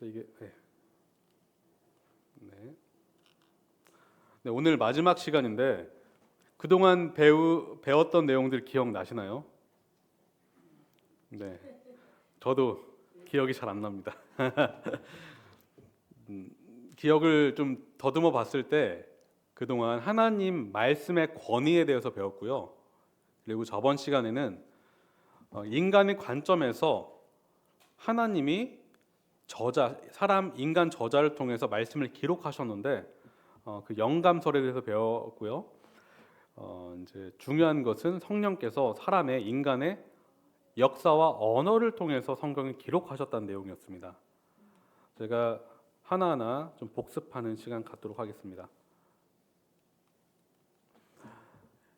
이게 네, 오늘 마지막 시간인데 그동안 배웠던 내용들 기억나시나요? 네, 저도 기억이 잘 안 납니다. 기억을 좀 더듬어 봤을 때 그동안 하나님 말씀의 권위에 대해서 배웠고요. 그리고 저번 시간에는 인간의 관점에서 하나님이 인간 저자를 통해서 말씀을 기록하셨는데 그 영감설에 대해서 배웠고요. 이제 중요한 것은 성령께서 인간의 역사와 언어를 통해서 성경을 기록하셨다는 내용이었습니다. 제가 하나하나 좀 복습하는 시간 갖도록 하겠습니다.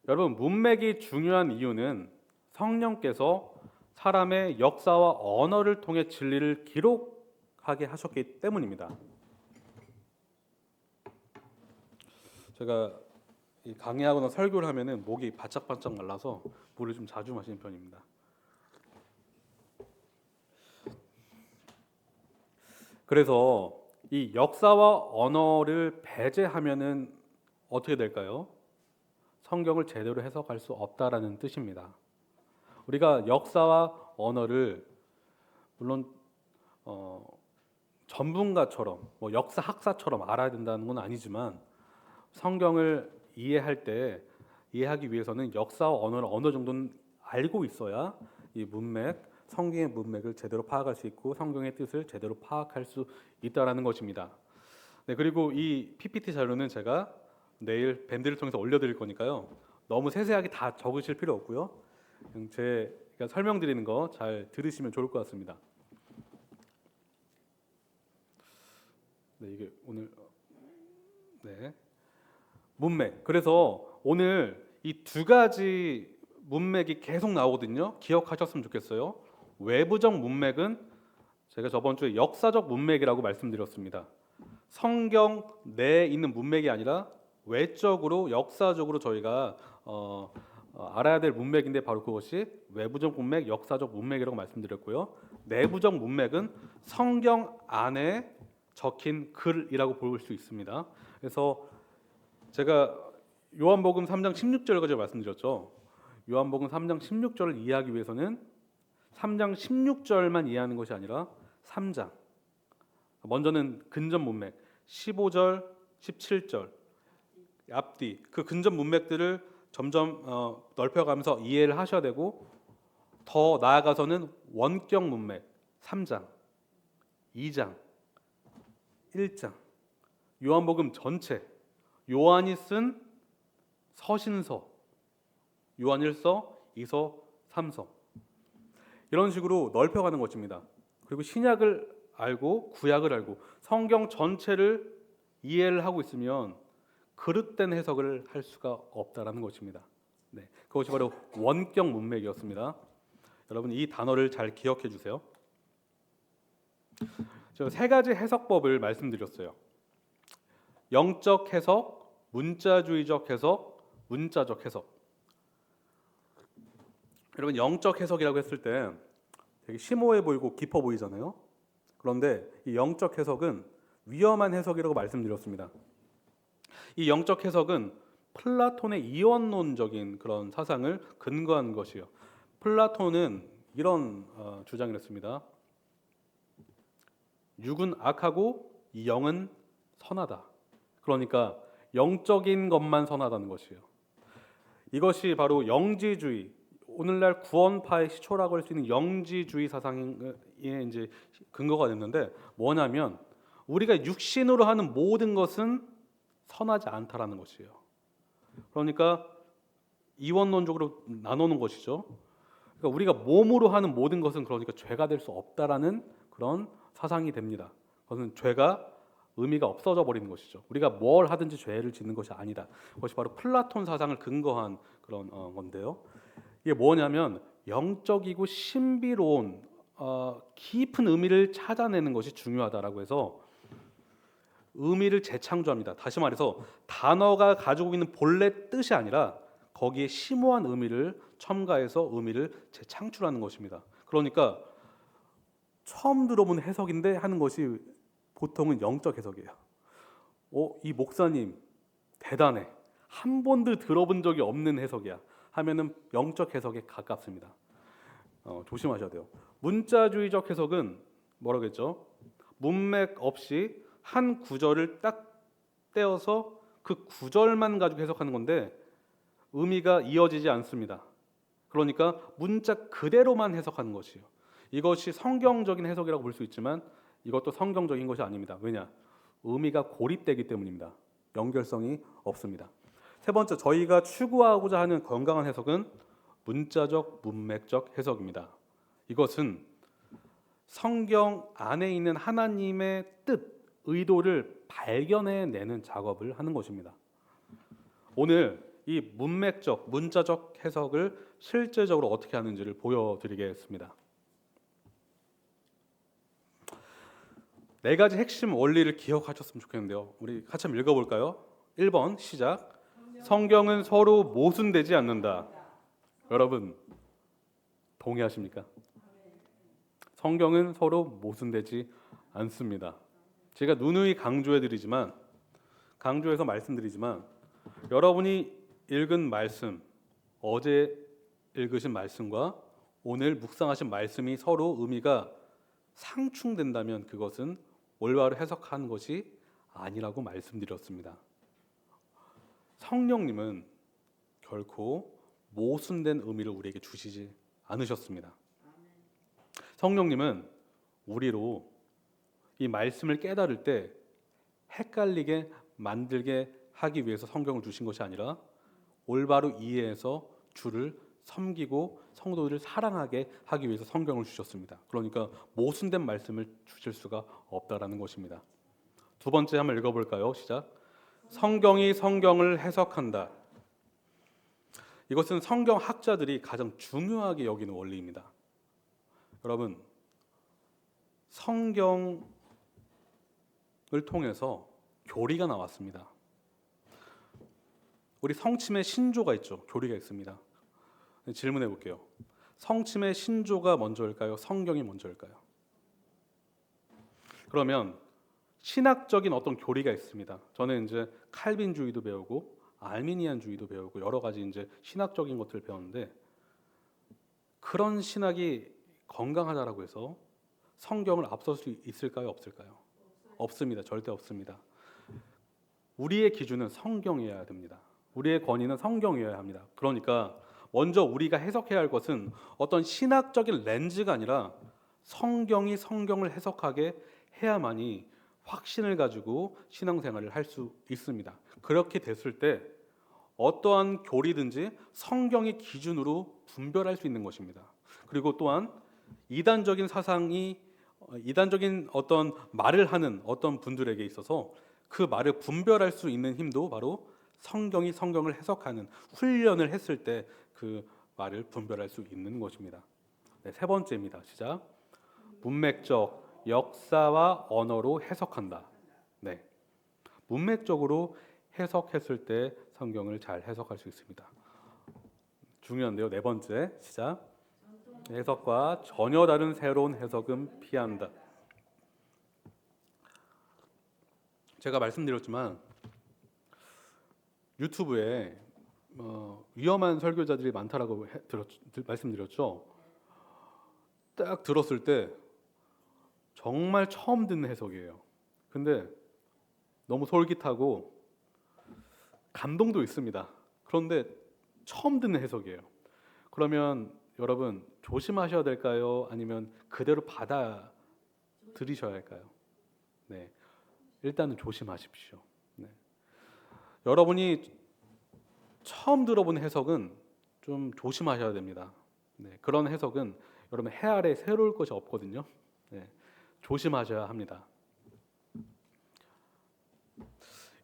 여러분, 문맥이 중요한 이유는 성령께서 사람의 역사와 언어를 통해 진리를 기록하게 하셨기 때문입니다. 제가 강의하거나 설교를 하면은 목이 바짝바짝 말라서 물을 좀 자주 마시는 편입니다. 그래서 이 역사와 언어를 배제하면은 어떻게 될까요? 성경을 제대로 해석할 수 없다라는 뜻입니다. 우리가 역사와 언어를 물론 전문가처럼 역사 학사처럼 알아야 된다는 건 아니지만 성경을 이해하기 위해서는 역사와 언어를 어느 정도는 알고 있어야 이 성경의 문맥을 제대로 파악할 수 있고 성경의 뜻을 제대로 파악할 수 있다라는 것입니다. 네, 그리고 이 PPT 자료는 제가 내일 밴드를 통해서 올려드릴 거니까요. 너무 세세하게 다 적으실 필요 없고요. 제가 설명드리는 거 잘 들으시면 좋을 것 같습니다. 네, 이게 오늘 문맥. 그래서 오늘 이 두 가지 문맥이 계속 나오거든요. 기억하셨으면 좋겠어요. 외부적 문맥은 제가 저번 주에 역사적 문맥이라고 말씀드렸습니다. 성경 내에 있는 문맥이 아니라 외적으로 역사적으로 저희가 알아야 될 문맥인데 바로 그것이 외부적 문맥, 역사적 문맥이라고 말씀드렸고요. 내부적 문맥은 성경 안에 적힌 글이라고 볼 수 있습니다. 그래서 제가 요한복음 3장 16절까지 말씀드렸죠. 요한복음 3장 16절을 이해하기 위해서는 3장 16절만 이해하는 것이 아니라 3장 먼저는 근접 문맥 15절, 17절 앞뒤 그 근접 문맥들을 점점 넓혀가면서 이해를 하셔야 되고 더 나아가서는 원격 문맥 3장, 2장, 1장 요한복음 전체 요한이 쓴 서신서 요한 1서, 2서, 3서 이런 식으로 넓혀가는 것입니다. 그리고 신약을 알고 구약을 알고 성경 전체를 이해를 하고 있으면 그릇된 해석을 할 수가 없다라는 것입니다. 네, 그것이 바로 원격 문맥이었습니다. 여러분 이 단어를 잘 기억해 주세요. 제가 세 가지 해석법을 말씀드렸어요. 영적 해석, 문자주의적 해석, 문자적 해석. 여러분 영적 해석이라고 했을 때 되게 심오해 보이고 깊어 보이잖아요. 그런데 이 영적 해석은 위험한 해석이라고 말씀드렸습니다. 이 영적 해석은 플라톤의 이원론적인 그런 사상을 근거한 것이요. 플라톤은 이런 주장을 했습니다. 육은 악하고 영은 선하다. 그러니까 영적인 것만 선하다는 것이에요. 이것이 바로 영지주의, 오늘날 구원파의 시초라고 할 수 있는 영지주의 사상의 이제 근거가 됐는데 뭐냐면 우리가 육신으로 하는 모든 것은 선하지 않다라는 것이에요. 그러니까 이원론적으로 나누는 것이죠. 그러니까 우리가 몸으로 하는 모든 것은 그러니까 죄가 될 수 없다라는 그런 사상이 됩니다. 그것은 죄가 의미가 없어져 버리는 것이죠. 우리가 뭘 하든지 죄를 짓는 것이 아니다. 그것이 바로 플라톤 사상을 근거한 그런 건데요. 이게 뭐냐면 영적이고 신비로운 깊은 의미를 찾아내는 것이 중요하다라고 해서 의미를 재창조합니다. 다시 말해서 단어가 가지고 있는 본래 뜻이 아니라 거기에 심오한 의미를 첨가해서 의미를 재창출하는 것입니다. 그러니까 처음 들어본 해석인데 하는 것이 보통은 영적 해석이에요. 이 목사님 대단해. 한 번도 들어본 적이 없는 해석이야. 하면은 영적 해석에 가깝습니다. 조심하셔야 돼요. 문자주의적 해석은 뭐라겠죠? 문맥 없이 한 구절을 딱 떼어서 그 구절만 가지고 해석하는 건데 의미가 이어지지 않습니다. 그러니까 문자 그대로만 해석하는 것이에요. 이것이 성경적인 해석이라고 볼 수 있지만 이것도 성경적인 것이 아닙니다. 왜냐? 의미가 고립되기 때문입니다. 연결성이 없습니다. 세 번째, 저희가 추구하고자 하는 건강한 해석은 문자적, 문맥적 해석입니다. 이것은 성경 안에 있는 하나님의 뜻, 의도를 발견해내는 작업을 하는 것입니다. 오늘 이 문맥적, 문자적 해석을 실제적으로 어떻게 하는지를 보여드리겠습니다. 네 가지 핵심 원리를 기억하셨으면 좋겠는데요. 우리 같이 한번 읽어볼까요? 1번 시작. 성경은 서로 모순되지 않는다. 여러분 동의하십니까? 성경은 서로 모순되지 않습니다. 제가 누누이 강조해서 말씀드리지만 여러분이 읽은 말씀, 어제 읽으신 말씀과 오늘 묵상하신 말씀이 서로 의미가 상충된다면 그것은 올바로 해석한 것이 아니라고 말씀드렸습니다. 성령님은 결코 모순된 의미를 우리에게 주시지 않으셨습니다. 성령님은 우리로 이 말씀을 깨달을 때 헷갈리게 만들게 하기 위해서 성경을 주신 것이 아니라 올바로 이해해서 주를 섬기고 성도들을 사랑하게 하기 위해서 성경을 주셨습니다. 그러니까 모순된 말씀을 주실 수가 없다라는 것입니다. 두 번째 한번 읽어볼까요? 시작. 성경이 성경을 해석한다. 이것은 성경 학자들이 가장 중요하게 여기는 원리입니다. 여러분, 성경을 통해서 교리가 나왔습니다. 우리 성침의 신조가 있죠. 교리가 있습니다. 질문해 볼게요. 성침의 신조가 먼저일까요? 성경이 먼저일까요? 그러면 신학적인 어떤 교리가 있습니다. 저는 이제 칼빈주의도 배우고 알미니안주의도 배우고 여러 가지 이제 신학적인 것들을 배웠는데 그런 신학이 건강하다라고 해서 성경을 앞설 수 있을까요? 없을까요? 없습니다. 절대 없습니다. 우리의 기준은 성경이어야 됩니다. 우리의 권위는 성경이어야 합니다. 그러니까 먼저 우리가 해석해야 할 것은 어떤 신학적인 렌즈가 아니라 성경이 성경을 해석하게 해야만이 확신을 가지고 신앙생활을 할 수 있습니다. 그렇게 됐을 때 어떠한 교리든지 성경의 기준으로 분별할 수 있는 것입니다. 그리고 또한 이단적인 어떤 말을 하는 어떤 분들에게 있어서 그 말을 분별할 수 있는 힘도 바로 성경이 성경을 해석하는 훈련을 했을 때 그 말을 분별할 수 있는 것입니다. 네, 세 번째입니다. 시작. 문맥적, 역사와 언어로 해석한다. 네, 문맥적으로 해석했을 때 성경을 잘 해석할 수 있습니다. 중요한데요. 네 번째 시작. 해석과 전혀 다른 새로운 해석은 피한다. 제가 말씀드렸지만 유튜브에 위험한 설교자들이 많다라고 말씀드렸죠. 딱 들었을 때 정말 처음 듣는 해석이에요. 근데 너무 솔깃하고 감동도 있습니다. 그런데 처음 듣는 해석이에요. 그러면 여러분 조심하셔야 될까요? 아니면 그대로 받아들이셔야 할까요? 네, 일단은 조심하십시오. 네. 여러분이 처음 들어본 해석은 좀 조심하셔야 됩니다. 네, 그런 해석은 여러분 해 아래 새로울 것이 없거든요. 네, 조심하셔야 합니다.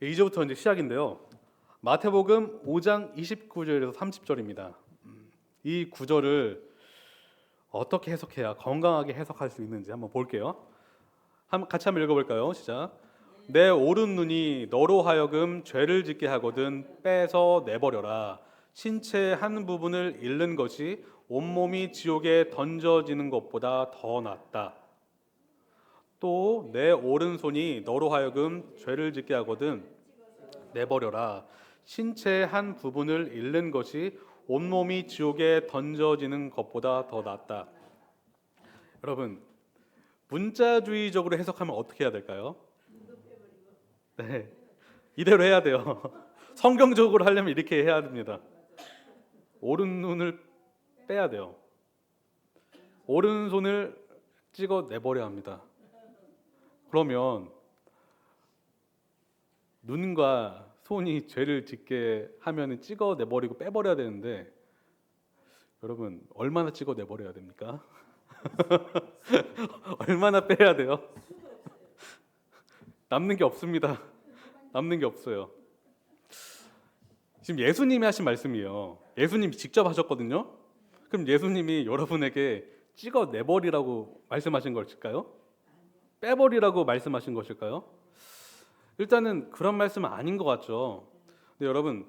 이제부터 이제 시작인데요. 마태복음 5장 29절에서 30절입니다. 이 구절을 어떻게 해석해야 건강하게 해석할 수 있는지 한번 볼게요. 같이 한번 읽어볼까요? 시작. 내 오른 눈이 너로 하여금 죄를 짓게 하거든 빼서 내버려라. 신체의 한 부분을 잃는 것이 온몸이 지옥에 던져지는 것보다 더 낫다. 또 내 오른손이 너로 하여금 죄를 짓게 하거든 내버려라. 신체의 한 부분을 잃는 것이 온몸이 지옥에 던져지는 것보다 더 낫다. 여러분, 문자주의적으로 해석하면 어떻게 해야 될까요? 네, 이대로 해야 돼요. 성경적으로 하려면 이렇게 해야 됩니다. 오른눈을 빼야 돼요. 오른손을 찍어 내버려야 합니다. 그러면 눈과 손이 죄를 짓게 하면 찍어 내버리고 빼버려야 되는데, 여러분 얼마나 찍어 내버려야 됩니까? 얼마나 빼야 돼요? 남는 게 없습니다. 남는 게 없어요. 지금 예수님이 하신 말씀이에요. 예수님이 직접 하셨거든요. 그럼 예수님이 여러분에게 찍어 내버리라고 말씀하신 것일까요? 빼버리라고 말씀하신 것일까요? 일단은 그런 말씀은 아닌 것 같죠. 근데 여러분,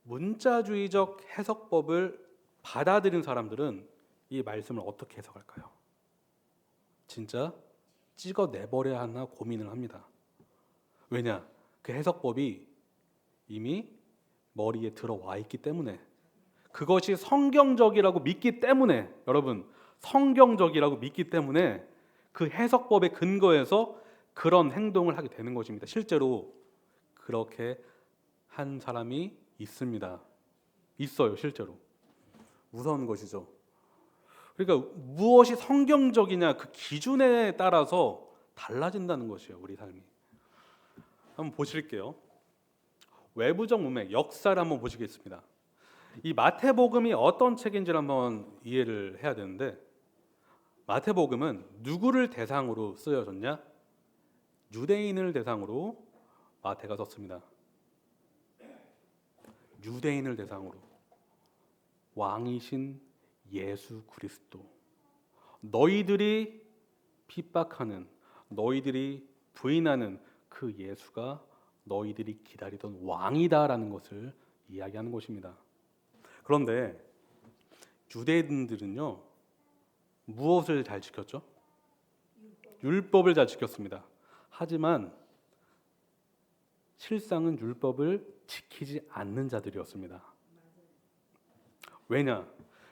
문자주의적 해석법을 받아들인 사람들은 이 말씀을 어떻게 해석할까요? 진짜 찍어 내버려야 하나 고민을 합니다. 왜냐? 그 해석법이 이미 머리에 들어와 있기 때문에, 그것이 성경적이라고 믿기 때문에, 여러분 성경적이라고 믿기 때문에 그 해석법의 근거에서 그런 행동을 하게 되는 것입니다. 실제로 그렇게 한 사람이 있습니다. 있어요, 실제로. 무서운 것이죠. 그러니까 무엇이 성경적이냐, 그 기준에 따라서 달라진다는 것이에요, 우리 삶이. 한번 보실게요. 외부적 문맥, 역사를 한번 보시겠습니다. 이 마태복음이 어떤 책인지를 한번 이해를 해야 되는데, 마태복음은 누구를 대상으로 쓰여졌냐? 유대인을 대상으로 마태가 썼습니다. 유대인을 대상으로. 왕이신 예수 그리스도, 너희들이 핍박하는, 너희들이 부인하는 그 예수가 너희들이 기다리던 왕이다라는 것을 이야기하는 것입니다. 그런데 유대인들은요, 무엇을 잘 지켰죠? 율법을 잘 지켰습니다. 하지만 실상은 율법을 지키지 않는 자들이었습니다. 왜냐?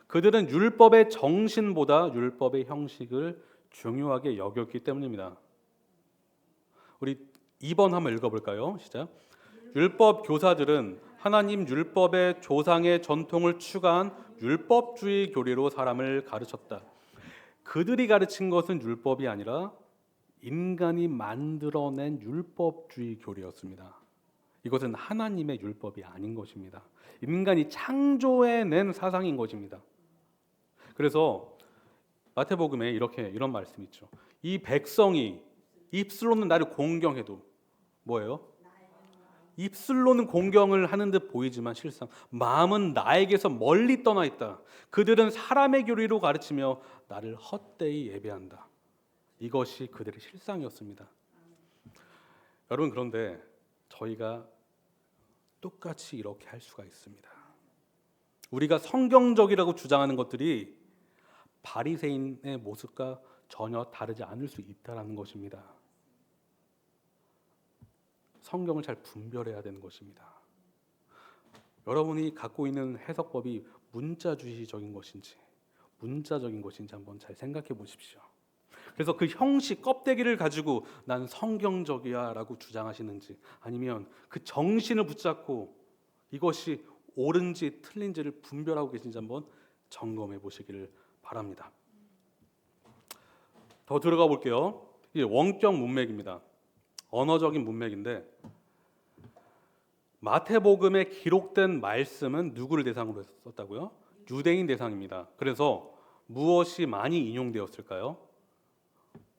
그들은 율법의 정신보다 율법의 형식을 중요하게 여겼기 때문입니다. 우리 2번 한번 읽어볼까요? 시작. 율법 교사들은 하나님 율법의 조상의 전통을 추가한 율법주의 교리로 사람을 가르쳤다. 그들이 가르친 것은 율법이 아니라 인간이 만들어낸 율법주의 교리였습니다. 이것은 하나님의 율법이 아닌 것입니다. 인간이 창조해낸 사상인 것입니다. 그래서 마태복음에 이런 말씀이 있죠. 이 백성이 입술로는 나를 공경해도 뭐예요? 입술로는 공경을 하는 듯 보이지만 실상 마음은 나에게서 멀리 떠나 있다. 그들은 사람의 교리로 가르치며 나를 헛되이 예배한다. 이것이 그들의 실상이었습니다. 여러분, 그런데 저희가 똑같이 이렇게 할 수가 있습니다. 우리가 성경적이라고 주장하는 것들이 바리새인의 모습과 전혀 다르지 않을 수 있다는 것입니다. 성경을 잘 분별해야 되는 것입니다. 여러분이 갖고 있는 해석법이 문자주의적인 것인지 문자적인 것인지 한번 잘 생각해 보십시오. 그래서 그 형식, 껍데기를 가지고 난 성경적이야 라고 주장하시는지, 아니면 그 정신을 붙잡고 이것이 옳은지 틀린지를 분별하고 계신지 한번 점검해 보시기를 바랍니다. 더 들어가 볼게요. 이게 원격 문맥입니다. 언어적인 문맥인데, 마태복음에 기록된 말씀은 누구를 대상으로 썼다고요? 유대인 대상입니다. 그래서 무엇이 많이 인용되었을까요?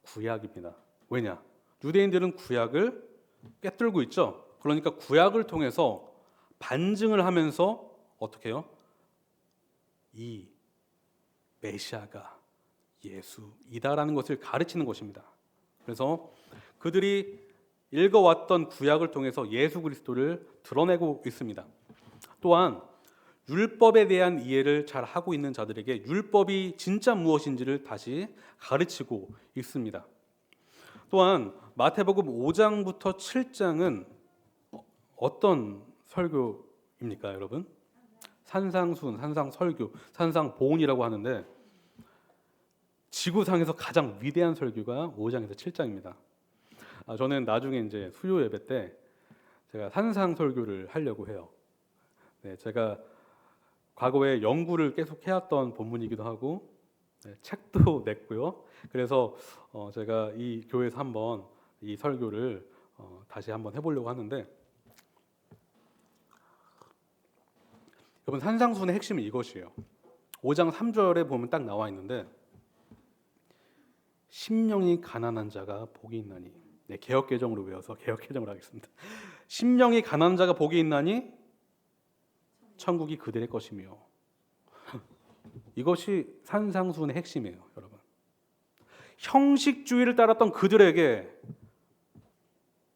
구약입니다. 왜냐? 유대인들은 구약을 꿰뚫고 있죠. 그러니까 구약을 통해서 반증을 하면서 어떻게 해요? 이 메시아가 예수이다라는 것을 가르치는 것입니다. 그래서 그들이 읽어왔던 구약을 통해서 예수 그리스도를 드러내고 있습니다. 또한 율법에 대한 이해를 잘 하고 있는 자들에게 율법이 진짜 무엇인지를 다시 가르치고 있습니다. 또한 마태복음 5장부터 7장은 어떤 설교입니까, 여러분? 산상순, 산상설교, 산상보훈이라고 하는데 지구상에서 가장 위대한 설교가 5장에서 7장입니다. 저는 나중에 이제 수요 예배 때 제가 산상설교를 하려고 해요. 네, 제가 과거에 연구를 계속 해왔던 본문이기도 하고 책도 냈고요. 그래서 제가 이 교회에서 한번 이 설교를 다시 한번 해보려고 하는데, 여러분 산상순의 핵심은 이것이에요. 5장 3절에 보면 딱 나와 있는데 심령이 가난한 자가 복이 있나니, 네, 개역개정으로 외워서 개역개정을 하겠습니다. 심령이 가난한 자가 복이 있나니 천국이 그들의 것이며. 이것이 산상순의 핵심이에요, 여러분. 형식주의를 따랐던 그들에게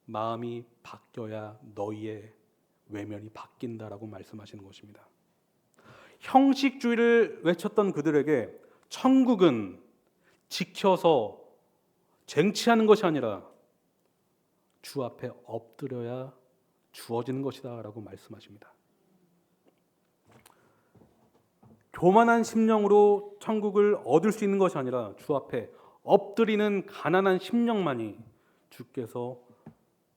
마음이 바뀌어야 너희의 외면이 바뀐다라고 말씀하시는 것입니다. 형식주의를 외쳤던 그들에게 천국은 지켜서 쟁취하는 것이 아니라 주 앞에 엎드려야 주어지는 것이다 라고 말씀하십니다. 교만한 심령으로 천국을 얻을 수 있는 것이 아니라 주 앞에 엎드리는 가난한 심령만이 주께서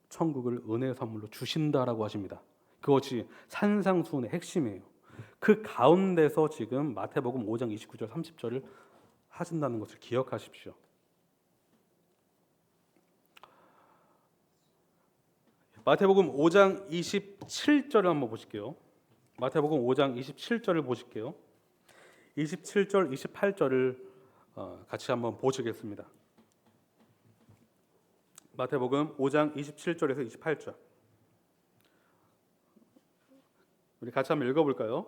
천국을 은혜의 선물로 주신다라고 하십니다. 그것이 산상수훈의 핵심이에요. 그 가운데서 지금 마태복음 5장 29절 30절을 하신다는 것을 기억하십시오. 마태복음 5장 27절을 한번 보실게요. 마태복음 5장 27절을 보실게요. 27절, 28절을 같이 한번 보시겠습니다. 마태복음 5장 27절에서 28절. 우리 같이 한번 읽어볼까요?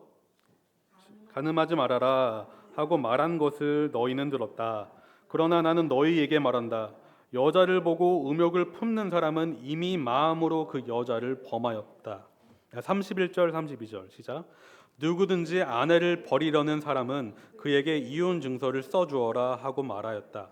간음하지 말아라 하고 말한 것을 너희는 들었다. 그러나 나는 너희에게 말한다. 여자를 보고 음욕을 품는 사람은 이미 마음으로 그 여자를 범하였다. 31절 32절 시작. 누구든지 아내를 버리려는 사람은 그에게 이혼 증서를 써주어라 하고 말하였다.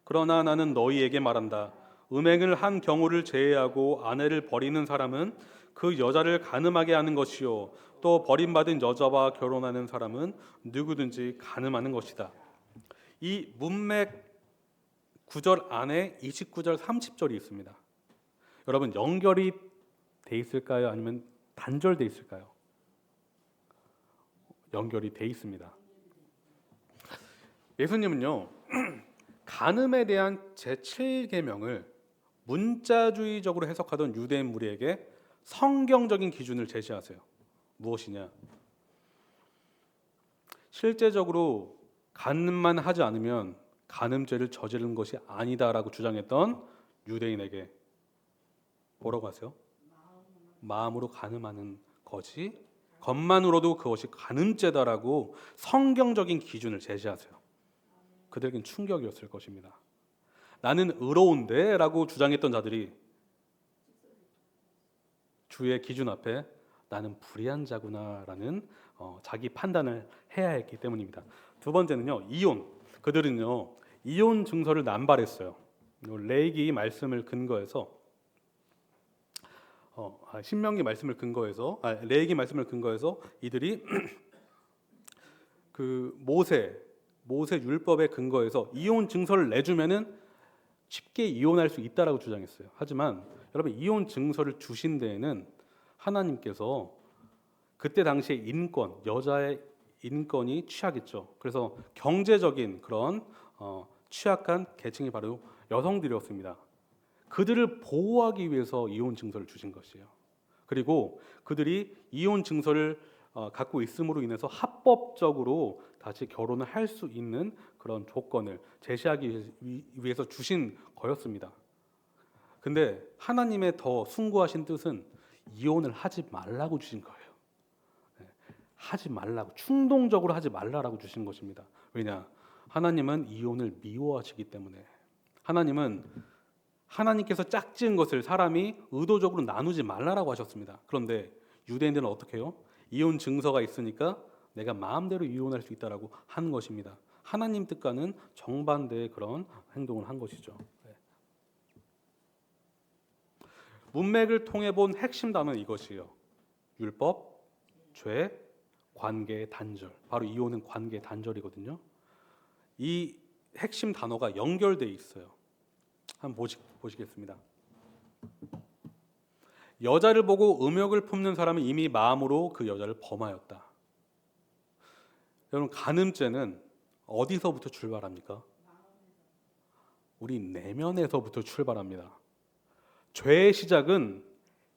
그러나 나는 너희에게 말한다. 음행을 한 경우를 제외하고 아내를 버리는 사람은 그 여자를 간음하게 하는 것이요 또 버림받은 여자와 결혼하는 사람은 누구든지 간음하는 것이다. 이 문맥 9절 안에 29절 30절이 있습니다. 여러분 연결이 돼 있을까요? 아니면 단절돼 있을까요? 연결이 돼 있습니다. 예수님은요 간음에 대한 제7계명을 문자주의적으로 해석하던 유대인 무리에게 성경적인 기준을 제시하세요. 무엇이냐? 실제적으로 간음만 하지 않으면 간음죄를 저지른 것이 아니다라고 주장했던 유대인에게 뭐라고 하세요? 마음으로 간음하는 것이 겉만으로도 그것이 간음죄다라고 성경적인 기준을 제시하세요. 그들에겐 충격이었을 것입니다. 나는 의로운데 라고 주장했던 자들이 주의 기준 앞에 나는 불의한 자구나 라는 자기 판단을 해야 했기 때문입니다. 두 번째는요, 이혼. 그들은요 이혼 증서를 남발했어요. 레위기 말씀을 근거해서 신명기 말씀을 근거해서 레위기 말씀을 근거해서 이들이 그 모세 율법에 근거해서 이혼 증서를 내주면은 쉽게 이혼할 수 있다라고 주장했어요. 하지만 여러분 이혼 증서를 주신 데에는 하나님께서 그때 당시에 인권, 여자의 인권이 취약했죠. 그래서 경제적인 그런 취약한 계층이 바로 여성들이었습니다. 그들을 보호하기 위해서 이혼 증서를 주신 것이에요. 그리고 그들이 이혼 증서를 갖고 있음으로 인해서 합법적으로 다시 결혼을 할 수 있는 그런 조건을 제시하기 위해서 주신 거였습니다. 근데 하나님의 더 숭고하신 뜻은 이혼을 하지 말라고 주신 거예요. 하지 말라고, 충동적으로 하지 말라라고 주신 것입니다. 왜냐? 하나님은 이혼을 미워하시기 때문에. 하나님께서 짝지은 것을 사람이 의도적으로 나누지 말라라고 하셨습니다. 그런데 유대인들은 어떻게 해요? 이혼 증서가 있으니까 내가 마음대로 이혼할 수 있다라고 하는 것입니다. 하나님 뜻과는 정반대의 그런 행동을 한 것이죠. 문맥을 통해 본 핵심 단어는 이것이에요. 율법, 죄, 관계, 단절. 바로 이혼은 관계 단절이거든요. 이 핵심 단어가 연결돼 있어요. 한번 보시겠습니다. 여자를 보고 음욕을 품는 사람은 이미 마음으로 그 여자를 범하였다. 여러분, 간음죄는 어디서부터 출발합니까? 우리 내면에서부터 출발합니다. 죄의 시작은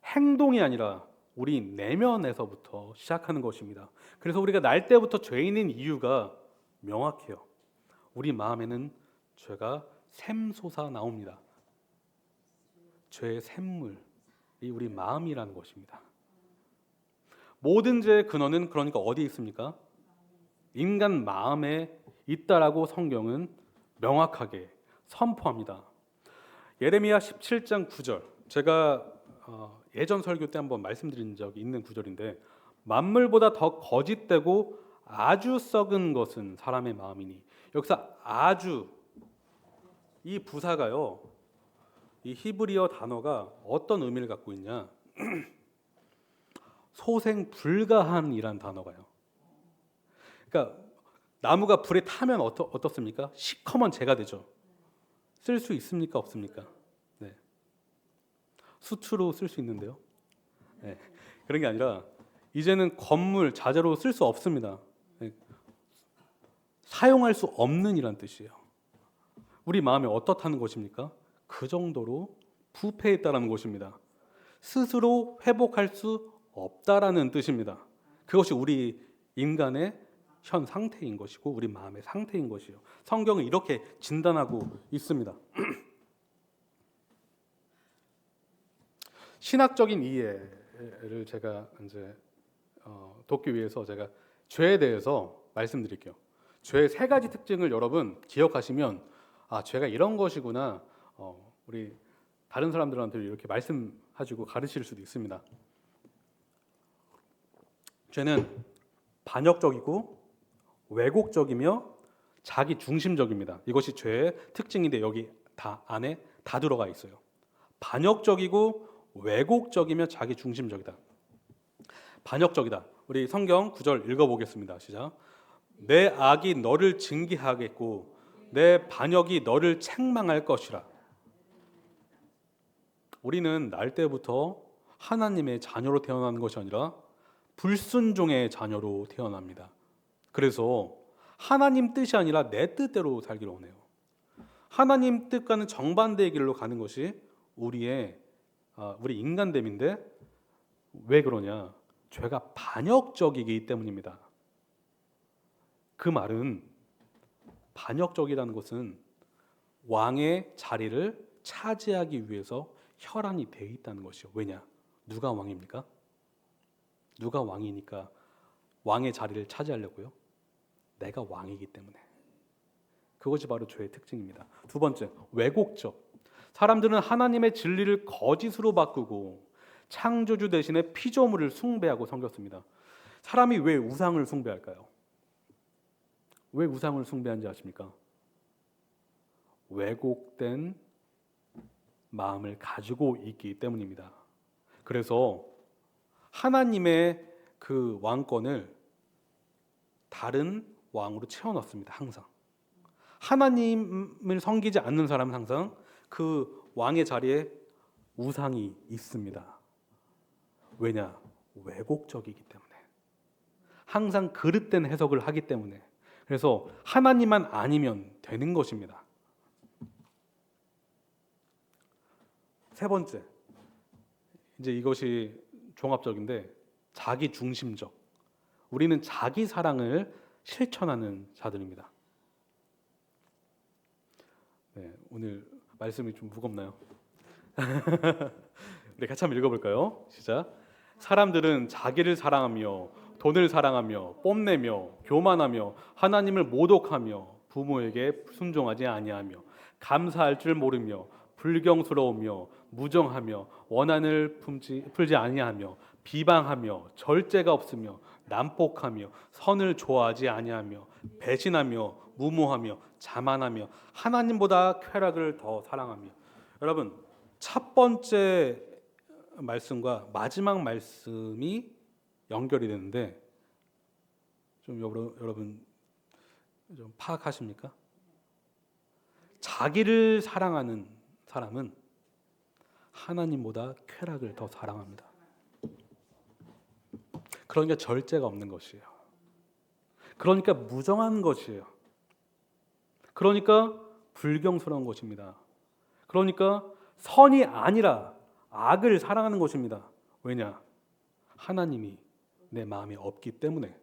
행동이 아니라 우리 내면에서부터 시작하는 것입니다. 그래서 우리가 날 때부터 죄인인 이유가 명확해요. 우리 마음에는 죄가 샘솟아 나옵니다. 죄의 샘물이 우리 마음이라는 것입니다. 모든 죄의 근원은 그러니까 어디에 있습니까? 인간 마음에 있다라고 성경은 명확하게 선포합니다. 예레미야 17장 9절, 제가 예전 설교 때 한번 말씀드린 적이 있는 구절인데, 만물보다 더 거짓되고 아주 썩은 것은 사람의 마음이니. 여기서 아주, 이 부사가요, 이 히브리어 단어가 어떤 의미를 갖고 있냐, 소생 불가한이란 단어가요. 그러니까 나무가 불에 타면 어떻습니까? 시커먼 재가 되죠. 쓸 수 있습니까? 없습니까? 네. 수투로 쓸 수 있는데요. 네. 그런 게 아니라 이제는 건물, 자재로 쓸 수 없습니다. 네. 사용할 수 없는 이란 뜻이에요. 우리 마음이 어떻다는 것입니까? 그 정도로 부패했다라는 것입니다. 스스로 회복할 수 없다라는 뜻입니다. 그것이 우리 인간의 현 상태인 것이고 우리 마음의 상태인 것이요. 성경은 이렇게 진단하고 있습니다. 신학적인 이해를 제가 이제 돕기 위해서 제가 죄에 대해서 말씀드릴게요. 죄의 세 가지 특징을 여러분 기억하시면 죄가 이런 것이구나. 우리 다른 사람들한테 이렇게 말씀하시고 가르칠 수도 있습니다. 죄는 반역적이고 왜곡적이며 자기 중심적입니다. 이것이 죄의 특징인데 여기 안에 다 들어가 있어요. 반역적이고 왜곡적이며 자기 중심적이다. 반역적이다. 우리 성경 9절 읽어보겠습니다. 시작. 내 악이 너를 징계하겠고 내 반역이 너를 책망할 것이라. 우리는 날 때부터 하나님의 자녀로 태어나는 것이 아니라 불순종의 자녀로 태어납니다. 그래서 하나님 뜻이 아니라 내 뜻대로 살기로 하네요. 하나님 뜻과는 정반대의 길로 가는 것이 우리 인간됨인데 왜 그러냐? 죄가 반역적이기 때문입니다. 그 말은 반역적이라는 것은 왕의 자리를 차지하기 위해서 혈안이 되어 있다는 것이요. 왜냐? 누가 왕입니까? 누가 왕이니까 왕의 자리를 차지하려고요? 내가 왕이기 때문에. 그것이 바로 죄의 특징입니다. 두 번째, 왜곡적. 사람들은 하나님의 진리를 거짓으로 바꾸고 창조주 대신에 피조물을 숭배하고 섬겼습니다. 사람이 왜 우상을 숭배할까요? 왜 우상을 숭배하는지 아십니까? 왜곡된 마음을 가지고 있기 때문입니다. 그래서 하나님의 그 왕권을 다른 왕으로 채워넣습니다. 항상 하나님을 섬기지 않는 사람은 항상 그 왕의 자리에 우상이 있습니다. 왜냐? 왜곡적이기 때문에. 항상 그릇된 해석을 하기 때문에. 그래서 하나님만 아니면 되는 것입니다. 세 번째, 이제 이것이 종합적인데 자기 중심적. 우리는 자기 사랑을 실천하는 자들입니다. 네, 오늘 말씀이 좀 무겁나요? 네, 같이 한번 읽어볼까요? 시작. 사람들은 자기를 사랑하며 돈을 사랑하며 뽐내며 교만하며 하나님을 모독하며 부모에게 순종하지 아니하며 감사할 줄 모르며 불경스러우며 무정하며 원한을 풀지 아니하며 비방하며 절제가 없으며 난폭하며 선을 좋아하지 아니하며 배신하며 무모하며 자만하며 하나님보다 쾌락을 더 사랑하며. 여러분, 첫 번째 말씀과 마지막 말씀이 연결이 되는데 좀 여러분 좀 파악하십니까? 자기를 사랑하는 사람은 하나님보다 쾌락을 더 사랑합니다. 그러니까 절제가 없는 것이에요. 그러니까 무정한 것이에요. 그러니까 불경스러운 것입니다. 그러니까 선이 아니라 악을 사랑하는 것입니다. 왜냐? 하나님이 내 마음에 없기 때문에.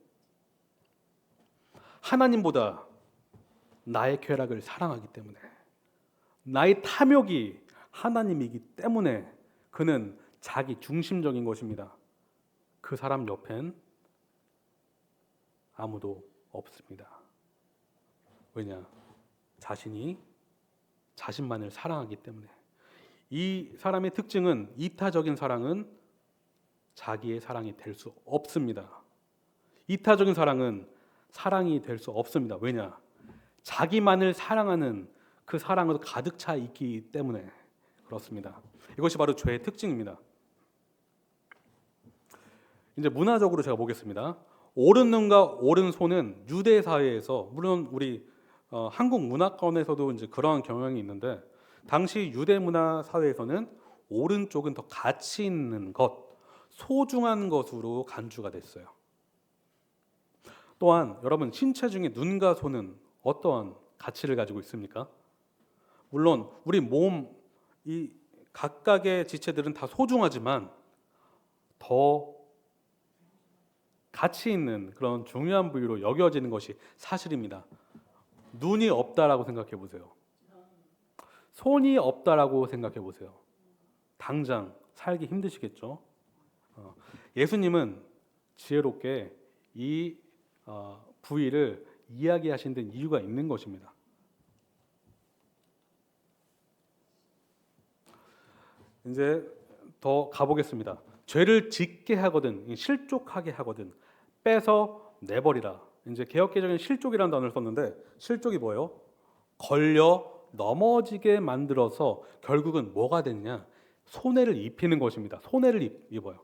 하나님보다 나의 쾌락을 사랑하기 때문에, 나의 탐욕이 하나님이기 때문에 그는 자기 중심적인 것입니다. 그 사람 옆엔 아무도 없습니다. 왜냐? 자신이 자신만을 사랑하기 때문에. 이 사람의 특징은, 이타적인 사랑은 자기의 사랑이 될 수 없습니다. 이타적인 사랑은 사랑이 될 수 없습니다. 왜냐? 자기만을 사랑하는 그 사랑으로 가득 차 있기 때문에 그렇습니다. 이것이 바로 죄의 특징입니다. 이제 문화적으로 제가 보겠습니다. 옳은 눈과 옳은 손은 유대 사회에서, 물론 우리 한국 문화권에서도 이제 그러한 경향이 있는데, 당시 유대 문화 사회에서는 오른쪽은 더 가치 있는 것, 소중한 것으로 간주가 됐어요. 또한 여러분, 신체 중에 눈과 손은 어떠한 가치를 가지고 있습니까? 물론 우리 몸, 이 각각의 지체들은 다 소중하지만 더 가치 있는 그런 중요한 부위로 여겨지는 것이 사실입니다. 눈이 없다라고 생각해 보세요. 손이 없다라고 생각해 보세요. 당장 살기 힘드시겠죠? 예수님은 지혜롭게 이 부위를 이야기하신 데 이유가 있는 것입니다. 이제 더 가보겠습니다. 죄를 짓게 하거든, 실족하게 하거든 빼서 내버리라. 이제 개역개정에 실족이라는 단어를 썼는데, 실족이 뭐예요? 걸려 넘어지게 만들어서 결국은 뭐가 됐냐? 손해를 입히는 것입니다. 손해를 입어요.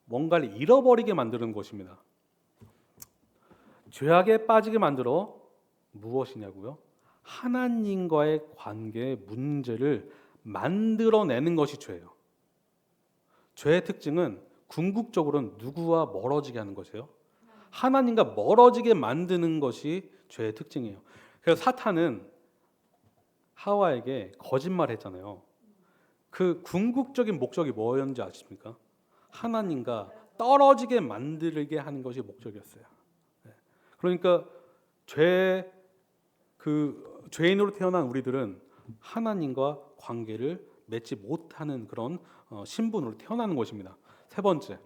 뭔가를 잃어버리게 만드는 것입니다. 죄악에 빠지게 만들어 무엇이냐고요? 하나님과의 관계의 문제를 만들어내는 것이 죄예요. 죄의 특징은 궁극적으로는 누구와 멀어지게 하는 것이에요? 하나님과 멀어지게 만드는 것이 죄의 특징이에요. 그래서 사탄은 하와에게 거짓말했잖아요. 그 궁극적인 목적이 뭐였는지 아십니까? 하나님과 떨어지게 만들게 하는 것이 목적이었어요. 그러니까 죄인으로 태어난 우리들은 하나님과 관계를 맺지 못하는 그런 신분으로 태어나는 것입니다. 세 번째,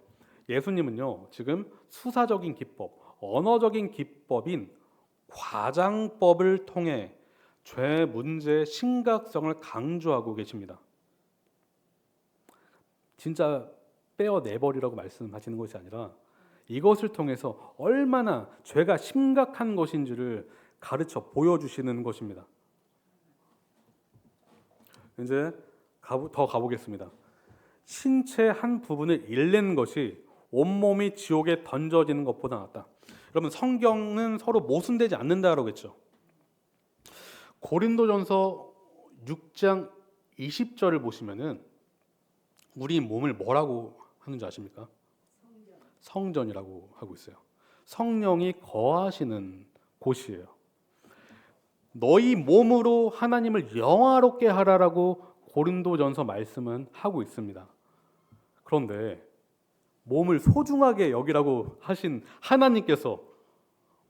예수님은요, 지금 수사적인 기법, 언어적인 기법인 과장법을 통해 죄 문제의 심각성을 강조하고 계십니다. 진짜 빼어내버리라고 말씀하시는 것이 아니라 이것을 통해서 얼마나 죄가 심각한 것인지를 가르쳐 보여주시는 것입니다. 이제 더 가보겠습니다. 신체 한 부분을 잃는 것이 온몸이 지옥에 던져지는 것보다 낫다. 여러분, 성경은 서로 모순되지 않는다라고 했죠. 고린도전서 6장 20절을 보시면은 우리 몸을 뭐라고 하는지 아십니까? 성전이라고 하고 있어요. 성령이 거하시는 곳이에요. 너희 몸으로 하나님을 영화롭게 하라라고 고린도전서 말씀은 하고 있습니다. 그런데 몸을 소중하게 여기라고 하신 하나님께서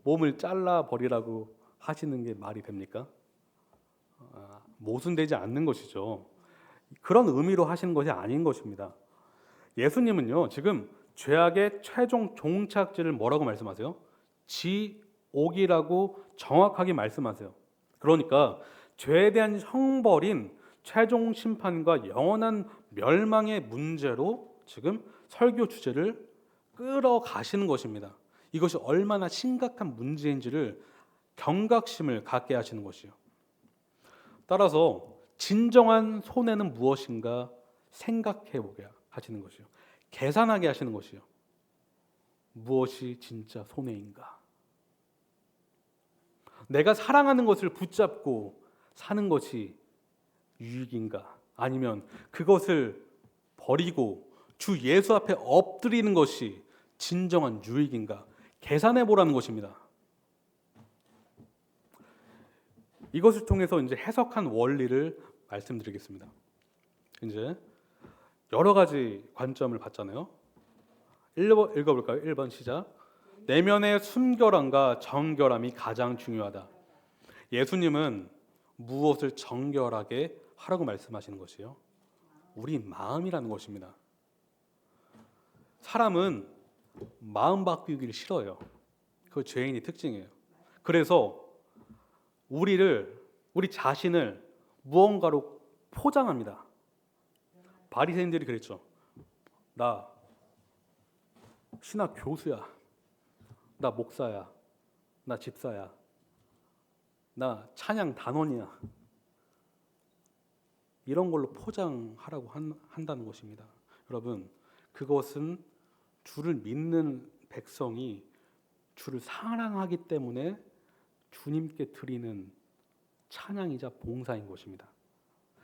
몸을 잘라 버리라고 하시는 게 말이 됩니까? 모순되지 않는 것이죠. 그런 의미로 하시는 것이 아닌 것입니다. 예수님은요, 지금 죄악의 최종 종착지를 뭐라고 말씀하세요? 지옥이라고 정확하게 말씀하세요. 그러니까 죄에 대한 형벌인 최종 심판과 영원한 멸망의 문제로 지금 설교 주제를 끌어가시는 것입니다. 이것이 얼마나 심각한 문제인지를 경각심을 갖게 하시는 것이요. 따라서 진정한 손해는 무엇인가 생각해 보게 하시는 것이요. 계산하게 하시는 것이요. 무엇이 진짜 손해인가? 내가 사랑하는 것을 붙잡고 사는 것이 유익인가? 아니면 그것을 버리고 주 예수 앞에 엎드리는 것이 진정한 유익인가? 계산해 보라는 것입니다. 이것을 통해서 이제 해석한 원리를 말씀드리겠습니다. 이제 여러 가지 관점을 봤잖아요. 읽어볼까요? 1번 시작. 내면의 순결함과 정결함이 가장 중요하다. 예수님은 무엇을 정결하게 하라고 말씀하시는 것이요? 우리 마음이라는 것입니다. 사람은 마음 바꾸기를 싫어요. 그 죄인의 특징이에요. 그래서 우리 자신을 무언가로 포장합니다. 바리새인들이 그랬죠. 나 신학 교수야. 나 목사야. 나 집사야. 나 찬양 단원이야. 이런 걸로 포장하라고 한다는 것입니다. 여러분, 그것은 주를 믿는 백성이 주를 사랑하기 때문에 주님께 드리는 찬양이자 봉사인 것입니다.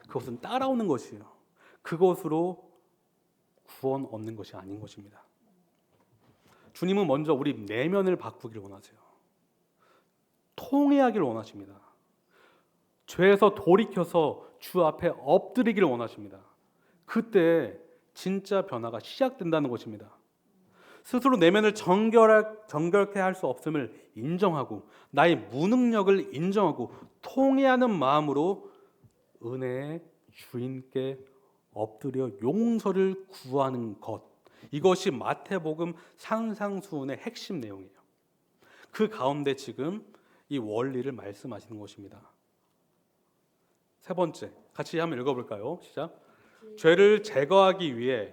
그것은 따라오는 것이에요. 그것으로 구원 얻는 것이 아닌 것입니다. 주님은 먼저 우리 내면을 바꾸기를 원하세요. 통회하기를 원하십니다. 죄에서 돌이켜서 주 앞에 엎드리기를 원하십니다. 그때 진짜 변화가 시작된다는 것입니다. 스스로 내면을 정결케 할 수 없음을 인정하고 나의 무능력을 인정하고 통회하는 마음으로 은혜의 주인께 엎드려 용서를 구하는 것, 이것이 마태복음 산상수훈의 핵심 내용이에요. 그 가운데 지금 이 원리를 말씀하시는 것입니다. 세 번째, 같이 한번 읽어볼까요? 시작. 죄를 제거하기 위해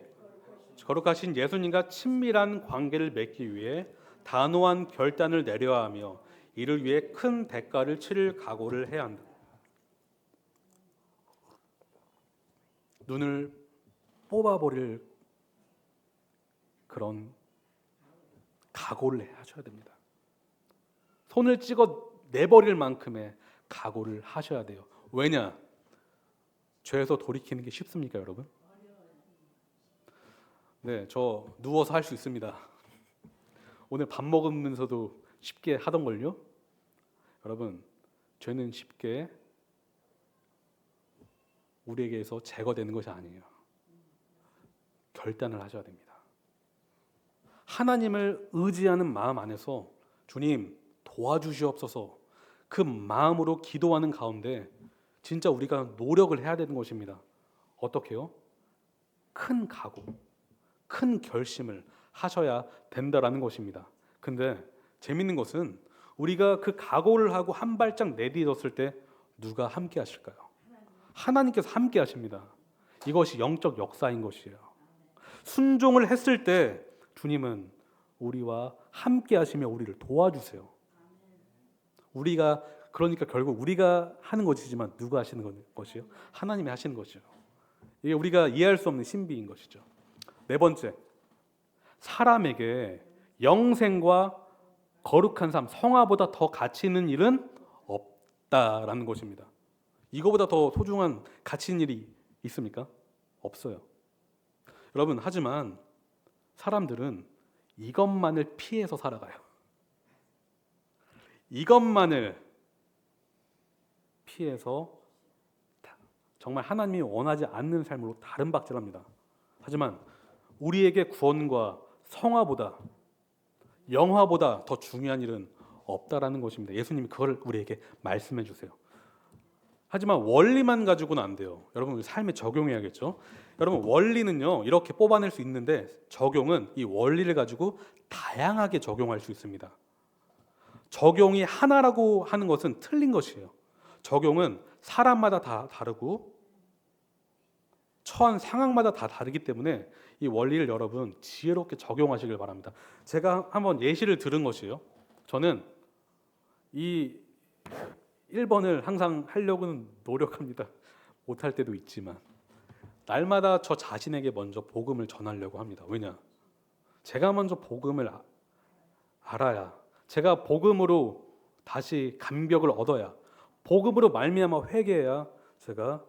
거룩하신 예수님과 친밀한 관계를 맺기 위해 단호한 결단을 내려야 하며 이를 위해 큰 대가를 치를 각오를 해야 한다. 눈을 뽑아버릴 그런 각오를 하셔야 됩니다. 손을 찍어 내버릴 만큼의 각오를 하셔야 돼요. 왜냐? 죄에서 돌이키는 게 쉽습니까, 여러분? 네, 저 누워서 할 수 있습니다. 오늘 밥 먹으면서도 쉽게 하던 걸요. 여러분, 죄는 쉽게 우리에게서 제거되는 것이 아니에요. 결단을 하셔야 됩니다. 하나님을 의지하는 마음 안에서 주님 도와주시옵소서, 그 마음으로 기도하는 가운데 진짜 우리가 노력을 해야 되는 것입니다. 어떻게요? 큰 각오, 큰 결심을 하셔야 된다라는 것입니다. 근데 재밌는 것은 우리가 그 각오를 하고 한 발짝 내딛었을 때 누가 함께 하실까요? 하나님께서 함께 하십니다. 이것이 영적 역사인 것이에요. 순종을 했을 때 주님은 우리와 함께 하시며 우리를 도와주세요. 그러니까 결국 우리가 하는 것이지만 누가 하시는 것이요? 하나님이 하시는 것이요. 이게 우리가 이해할 수 없는 신비인 것이죠. 네 번째, 사람에게 영생과 거룩한 삶, 성화보다 더 가치 있는 일은 없다라는 것입니다. 이거보다 더 소중한 가치 있는 일이 있습니까? 없어요. 여러분, 하지만 사람들은 이것만을 피해서 살아가요. 이것만을 피해서 정말 하나님이 원하지 않는 삶으로 다른 박질합니다. 하지만 우리에게 구원과 성화보다, 영화보다 더 중요한 일은 없다라는 것입니다. 예수님이 그걸 우리에게 말씀해 주세요. 하지만 원리만 가지고는 안 돼요. 여러분, 우리 삶에 적용해야겠죠. 여러분, 원리는요 이렇게 뽑아낼 수 있는데 적용은 이 원리를 가지고 다양하게 적용할 수 있습니다. 적용이 하나라고 하는 것은 틀린 것이에요. 적용은 사람마다 다 다르고 처한 상황마다 다 다르기 때문에 이 원리를 여러분 지혜롭게 적용하시길 바랍니다. 제가 한번 예시를 들은 것이에요. 저는 이 1번을 항상 하려고는 노력합니다. 못할 때도 있지만 날마다 저 자신에게 먼저 복음을 전하려고 합니다. 왜냐? 제가 먼저 복음을 알아야, 제가 복음으로 다시 감격을 얻어야, 복음으로 말미암아 회개해야 제가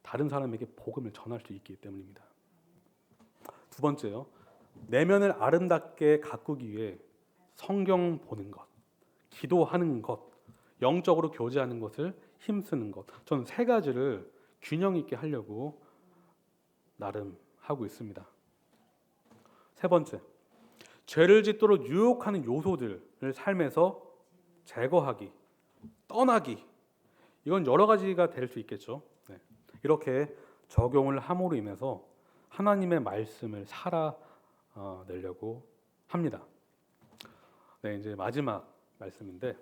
다른 사람에게 복음을 전할 수 있기 때문입니다. 두 번째요. 내면을 아름답게 가꾸기 위해 성경 보는 것, 기도하는 것, 영적으로 교제하는 것을 힘쓰는 것. 저는 세 가지를 균형 있게 하려고 나름 하고 있습니다. 세 번째, 죄를 짓도록 유혹하는 요소들을 삶에서 제거하기, 떠나기. 이건 여러 가지가 될 수 있겠죠. 네. 이렇게 적용을 함으로 인해서 하나님의 말씀을 살아내려고 합니다. 네, 이제 마지막 말씀인데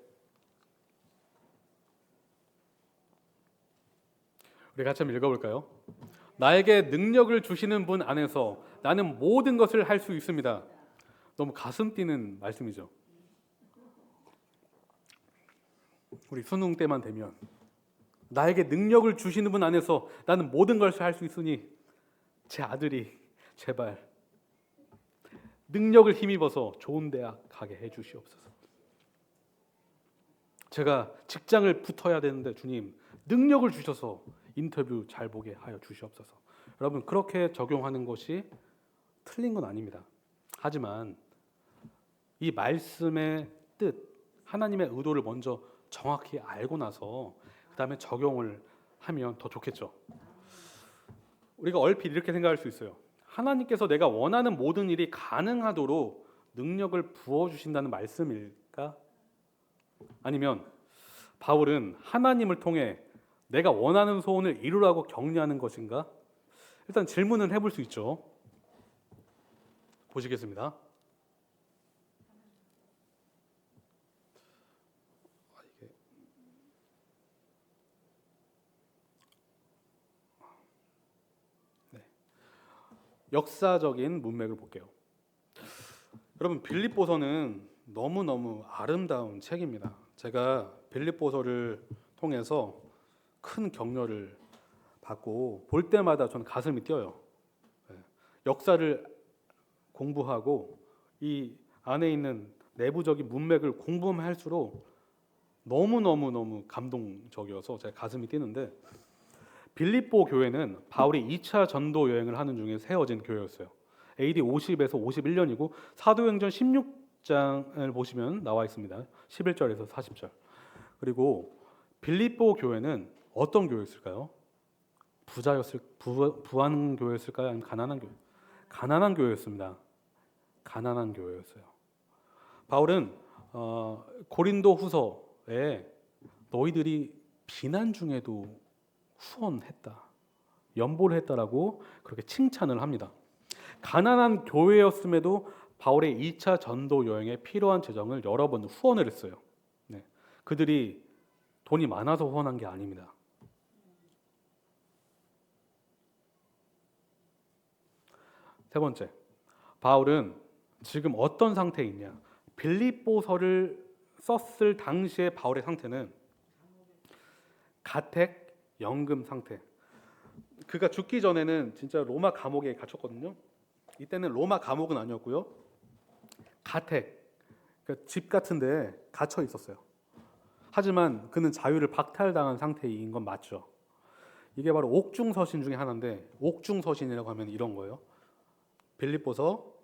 우리 같이 한번 읽어볼까요? 나에게 능력을 주시는 분 안에서 나는 모든 것을 할 수 있습니다. 너무 가슴 뛰는 말씀이죠. 우리 수능 때만 되면 나에게 능력을 주시는 분 안에서 나는 모든 것을 할 수 있으니 제 아들이 제발 능력을 힘입어서 좋은 대학 가게 해주시옵소서. 제가 직장을 붙어야 되는데 주님 능력을 주셔서 인터뷰 잘 보게 하여 주시옵소서. 여러분, 그렇게 적용하는 것이 틀린 건 아닙니다. 하지만 이 말씀의 뜻, 하나님의 의도를 먼저 정확히 알고 나서 그 다음에 적용을 하면 더 좋겠죠. 우리가 얼핏 이렇게 생각할 수 있어요. 하나님께서 내가 원하는 모든 일이 가능하도록 능력을 부어주신다는 말씀일까? 아니면 바울은 하나님을 통해 내가 원하는 소원을 이루라고 격려하는 것인가? 일단 질문을 해볼 수 있죠. 보시겠습니다. 역사적인 문맥을 볼게요. 여러분, 빌립보서는 너무너무 아름다운 책입니다. 제가 빌립보서를 통해서 큰 격려를 받고 볼 때마다 저는 가슴이 뛰어요. 역사를 공부하고 이 안에 있는 내부적인 문맥을 공부하면 할수록 너무 감동적이어서 제가 가슴이 뛰는데, 빌립보 교회는 바울이 2차 전도 여행을 하는 중에 세워진 교회였어요. AD 50에서 51년이고 사도행전 16장을 보시면 나와 있습니다. 11절에서 40절. 그리고 빌립보 교회는 어떤 교회였을까요? 부한 교회였을까요? 아니면 가난한 교회? 가난한 교회였습니다. 가난한 교회였어요. 바울은 고린도 후서에 너희들이 비난 중에도 후원했다, 연보를 했다라고 그렇게 칭찬을 합니다. 가난한 교회였음에도 바울의 2차 전도 여행에 필요한 재정을 여러 번 후원을 했어요. 네. 그들이 돈이 많아서 후원한 게 아닙니다. 세 번째, 바울은 지금 어떤 상태에 있냐? 빌립보서를 썼을 당시의 바울의 상태는 가택 연금 상태. 그가 죽기 전에는 진짜 로마 감옥에 갇혔거든요. 이때는 로마 감옥은 아니었고요. 가택, 그러니까 집 같은데 갇혀 있었어요. 하지만 그는 자유를 박탈당한 상태인 건 맞죠. 이게 바로 옥중서신 중에 하나인데, 옥중서신이라고 하면 이런 거예요. 빌립보서,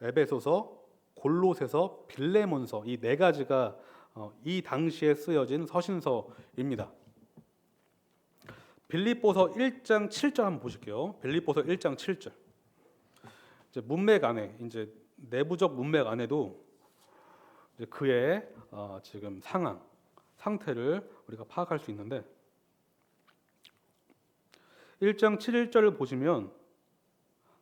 에베소서, 골로새서, 빌레몬서, 이 네 가지가 이 당시에 쓰여진 서신서입니다. 빌립보서 1장 7절 한번 보실게요. 빌립보서 1장 7절. 이제 문맥 안에, 이제 내부적 문맥 안에도 이제 그의 지금 상태를 우리가 파악할 수 있는데, 1장 7절을 보시면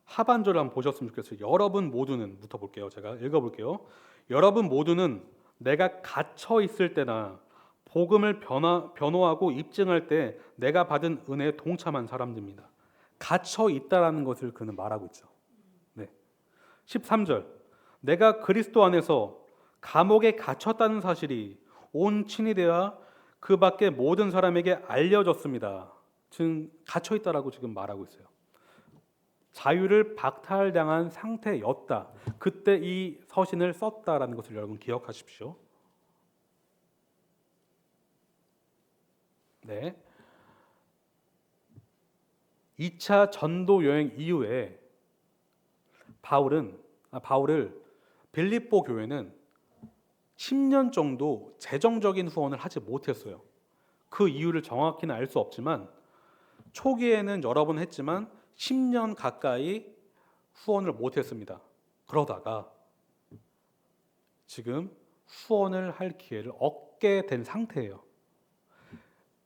하반절을 한번 보셨으면 좋겠어요. 여러분 모두는부터 볼게요. 제가 읽어볼게요. 여러분 모두는 내가 갇혀 있을 때나 복음을 변호하고 입증할 때 내가 받은 은혜에 동참한 사람들입니다. 갇혀 있다라는 것을 그는 말하고 있죠. 네. 13절. 내가 그리스도 안에서 감옥에 갇혔다는 사실이 온 친위대와 그 밖의 모든 사람에게 알려졌습니다. 지금 갇혀 있다라고 지금 말하고 있어요. 자유를 박탈당한 상태였다. 그때 이 서신을 썼다라는 것을 여러분 기억하십시오. 네. 2차 전도 여행 이후에 바울을 빌립보 교회는 10년 정도 재정적인 후원을 하지 못했어요. 그 이유를 정확히는 알 수 없지만 초기에는 여러 번 했지만 10년 가까이 후원을 못했습니다. 그러다가 지금 후원을 할 기회를 얻게 된 상태예요.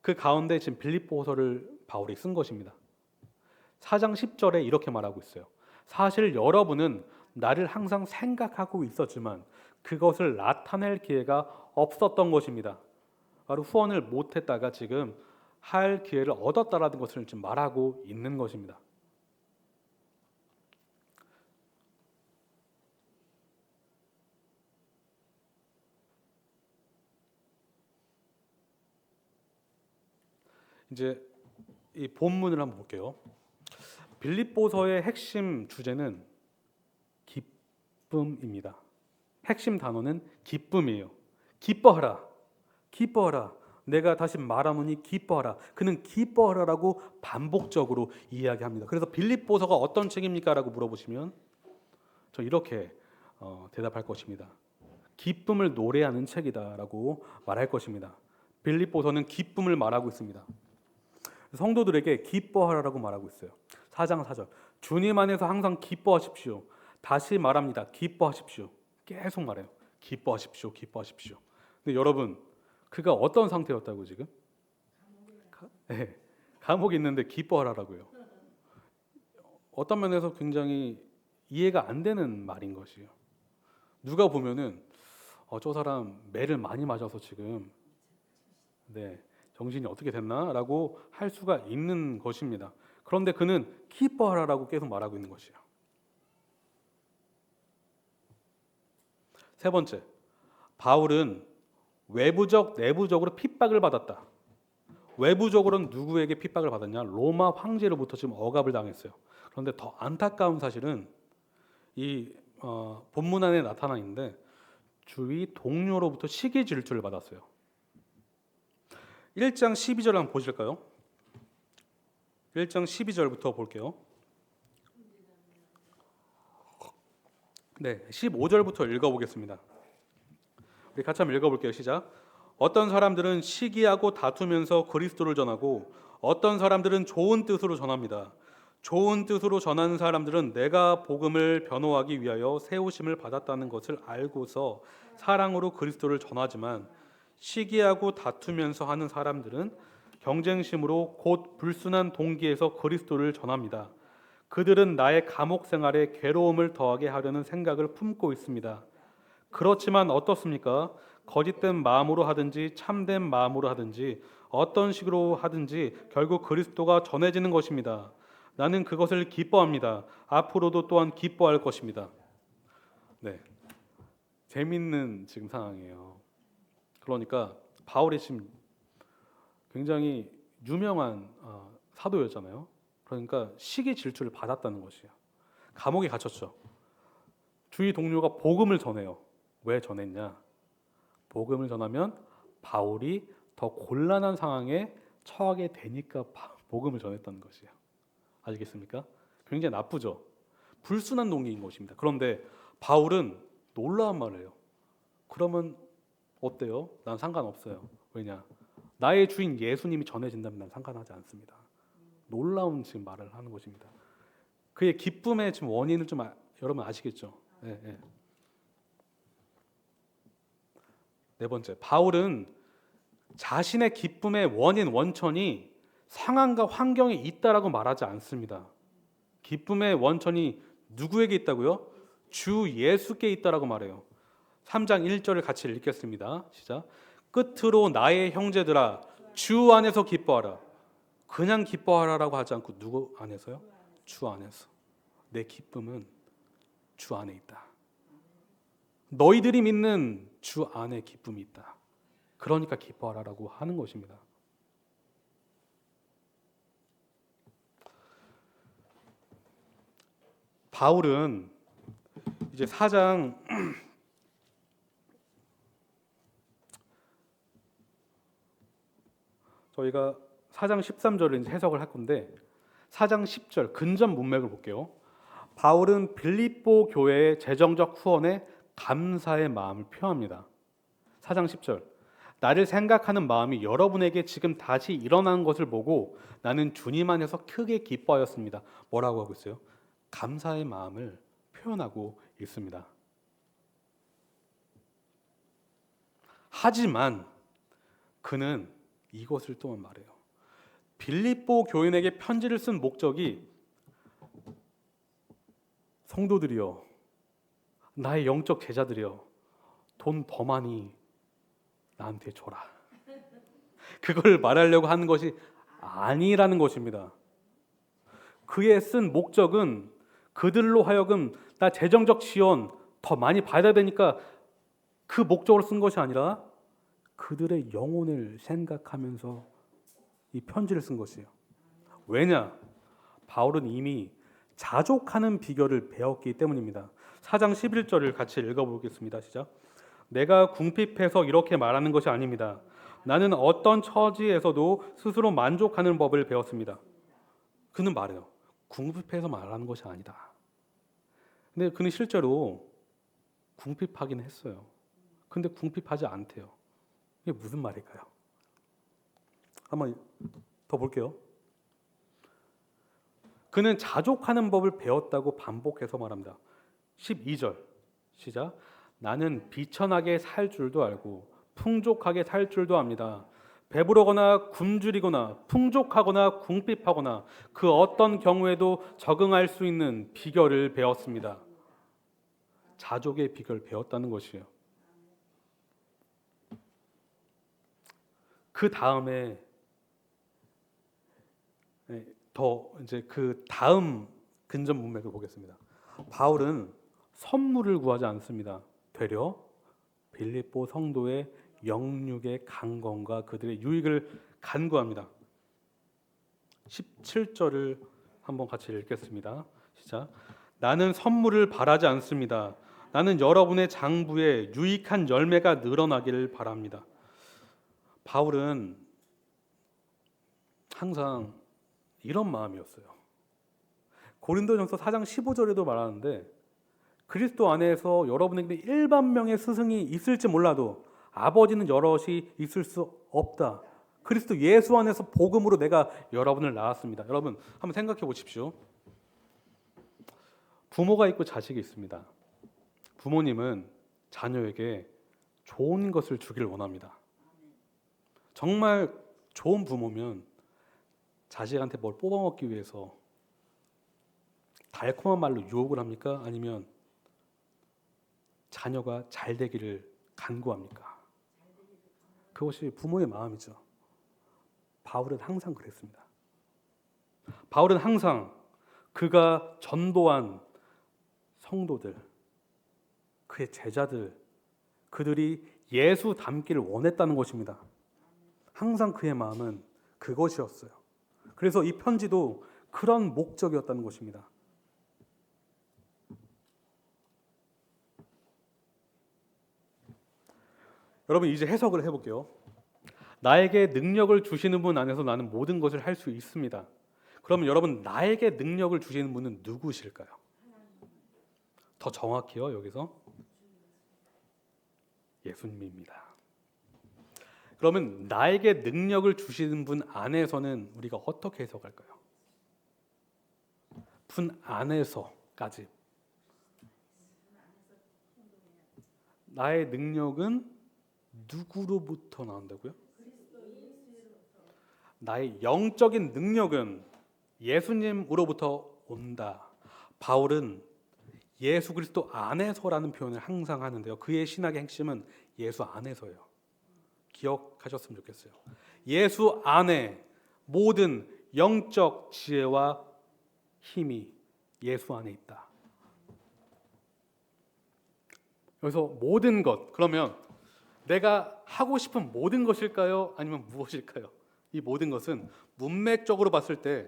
그 가운데 지금 빌립보서를 바울이 쓴 것입니다. 4장 10절에 이렇게 말하고 있어요. 사실 여러분은 나를 항상 생각하고 있었지만 그것을 나타낼 기회가 없었던 것입니다. 바로 후원을 못했다가 지금 할 기회를 얻었다라는 것을 지금 말하고 있는 것입니다. 이제 이 본문을 한번 볼게요. 빌립보서의 핵심 주제는 기쁨입니다. 핵심 단어는 기쁨이에요. 기뻐하라, 기뻐하라. 내가 다시 말하노니 기뻐하라. 그는 기뻐하라라고 반복적으로 이야기합니다. 그래서 빌립보서가 어떤 책입니까? 라고 물어보시면 저 이렇게 대답할 것입니다. 기쁨을 노래하는 책이다라고 말할 것입니다. 빌립보서는 기쁨을 말하고 있습니다. 성도들에게 기뻐하라라고 말하고 있어요. 4장 4절. 주님 안에서 항상 기뻐하십시오. 다시 말합니다. 기뻐하십시오. 계속 말해요. 기뻐하십시오. 기뻐하십시오. 근데 여러분, 그가 어떤 상태였다고 지금? 네, 감옥에 있는데 기뻐하라라고요. 어떤 면에서 굉장히 이해가 안 되는 말인 것이에요. 누가 보면은 저 사람 매를 많이 맞아서 지금 정신이 어떻게 됐나라고 할 수가 있는 것입니다. 그런데 그는 기뻐하라라고 계속 말하고 있는 것이에요. 세 번째, 바울은 외부적, 내부적으로 핍박을 받았다. 외부적으로는 누구에게 핍박을 받았냐? 로마 황제로부터 지금 억압을 당했어요. 그런데 더 안타까운 사실은 이 본문 안에 나타나 있는데 주위 동료로부터 시기 질투를 받았어요. 1장 12절 한번 보실까요? 1장 12절부터 볼게요. 네, 15절부터 읽어보겠습니다. 우리 같이 한번 읽어볼게요. 시작. 어떤 사람들은 시기하고 다투면서 그리스도를 전하고 어떤 사람들은 좋은 뜻으로 전합니다. 좋은 뜻으로 전하는 사람들은 내가 복음을 변호하기 위하여 세우심을 받았다는 것을 알고서 사랑으로 그리스도를 전하지만 시기하고 다투면서 하는 사람들은 경쟁심으로 곧 불순한 동기에서 그리스도를 전합니다. 그들은 나의 감옥 생활에 괴로움을 더하게 하려는 생각을 품고 있습니다. 그렇지만 어떻습니까? 거짓된 마음으로 하든지 참된 마음으로 하든지 어떤 식으로 하든지 결국 그리스도가 전해지는 것입니다. 나는 그것을 기뻐합니다. 앞으로도 또한 기뻐할 것입니다. 네, 재밌는 지금 상황이에요. 그러니까 바울이 지금 굉장히 유명한 사도였잖아요. 그러니까 시기 질투를 받았다는 것이에요. 감옥에 갇혔죠. 주위 동료가 복음을 전해요. 왜 전했냐? 복음을 전하면 바울이 더 곤란한 상황에 처하게 되니까 복음을 전했다는 것이에요. 아시겠습니까? 굉장히 나쁘죠. 불순한 동기인 것입니다. 그런데 바울은 놀라운 말을 해요. 그러면 어때요? 난 상관없어요. 왜냐? 나의 주인 예수님이 전해진다면 난 상관하지 않습니다. 놀라운 지금 말을 하는 것입니다. 그의 기쁨의 지금 원인을 좀 여러분 아시겠죠? 네. 네 번째, 바울은 자신의 기쁨의 원인, 원천이 상황과 환경에 있다라고 말하지 않습니다. 기쁨의 원천이 누구에게 있다고요? 주 예수께 있다라고 말해요. 3장 1절을 같이 읽겠습니다. 시작. 끝으로 나의 형제들아 주 안에서 기뻐하라. 그냥 기뻐하라라고 하지 않고 누구 안에서요? 주 안에서. 내 기쁨은 주 안에 있다. 너희들이 믿는 주 안에 기쁨이 있다. 그러니까 기뻐하라라고 하는 것입니다. 바울은 이제 4장 저희가 4장 13절을 이제 해석을 할 건데 4장 10절 근전 문맥을 볼게요. 바울은 빌립보 교회의 재정적 후원에 감사의 마음을 표합니다. 4장 10절 나를 생각하는 마음이 여러분에게 지금 다시 일어나는 것을 보고 나는 주님 안에서 크게 기뻐하였습니다. 뭐라고 하고 있어요? 감사의 마음을 표현하고 있습니다. 하지만 그는 이것을 또한 말해요. 빌립보 교인에게 편지를 쓴 목적이 성도들이여, 나의 영적 제자들이여, 돈 더 많이 나한테 줘라. 그걸 말하려고 하는 것이 아니라는 것입니다. 그의 쓴 목적은 그들로 하여금 나 재정적 지원 더 많이 받아야 되니까 그 목적으로 쓴 것이 아니라 그들의 영혼을 생각하면서 이 편지를 쓴 것이에요. 왜냐? 바울은 이미 자족하는 비결을 배웠기 때문입니다. 4장 11절을 같이 읽어보겠습니다. 시작. 내가 궁핍해서 이렇게 말하는 것이 아닙니다. 나는 어떤 처지에서도 스스로 만족하는 법을 배웠습니다. 그는 말해요. 궁핍해서 말하는 것이 아니다. 근데 그는 실제로 궁핍하긴 했어요. 근데 궁핍하지 않대요. 이게 무슨 말일까요? 한번 더 볼게요. 그는 자족하는 법을 배웠다고 반복해서 말합니다. 12절 시작. 나는 비천하게 살 줄도 알고 풍족하게 살 줄도 압니다. 배부르거나 굶주리거나 풍족하거나 궁핍하거나 그 어떤 경우에도 적응할 수 있는 비결을 배웠습니다. 자족의 비결을 배웠다는 것이에요. 그 다음에 더 이제 그 다음 근전 문맥을 보겠습니다. 바울은 선물을 구하지 않습니다. 되려 빌립보 성도의 영육의 강건과 그들의 유익을 간구합니다. 17절을 한번 같이 읽겠습니다. 시작. 나는 선물을 바라지 않습니다. 나는 여러분의 장부에 유익한 열매가 늘어나기를 바랍니다. 바울은 항상 이런 마음이었어요. 고린도전서 4장 15절에도 말하는데 그리스도 안에서 여러분에게 1만 명의 스승이 있을지 몰라도 아버지는 여럿이 있을 수 없다. 그리스도 예수 안에서 복음으로 내가 여러분을 낳았습니다. 여러분 한번 생각해 보십시오. 부모가 있고 자식이 있습니다. 부모님은 자녀에게 좋은 것을 주길 원합니다. 정말 좋은 부모면 자식한테 뭘 뽑아먹기 위해서 달콤한 말로 유혹을 합니까? 아니면 자녀가 잘 되기를 간구합니까? 그것이 부모의 마음이죠. 바울은 항상 그랬습니다. 바울은 항상 그가 전도한 성도들, 그의 제자들, 그들이 예수 닮기를 원했다는 것입니다. 항상 그의 마음은 그것이었어요. 그래서 이 편지도 그런 목적이었다는 것입니다. 여러분 이제 해석을 해볼게요. 나에게 능력을 주시는 분 안에서 나는 모든 것을 할 수 있습니다. 그러면 여러분 나에게 능력을 주시는 분은 누구실까요? 더 정확히요, 여기서 예수님입니다. 그러면 나에게 능력을 주시는 분 안에서는 우리가 어떻게 해석할까요? 분 안에서까지. 나의 능력은 누구로부터 나온다고요? 나의 영적인 능력은 예수님으로부터 온다. 바울은 예수 그리스도 안에서라는 표현을 항상 하는데요. 그의 신학의 핵심은 예수 안에서예요. 기억하셨으면 좋겠어요. 예수 안에 모든 영적 지혜와 힘이 예수 안에 있다. 여기서 모든 것, 그러면 내가 하고 싶은 모든 것일까요? 아니면 무엇일까요? 이 모든 것은 문맥적으로 봤을 때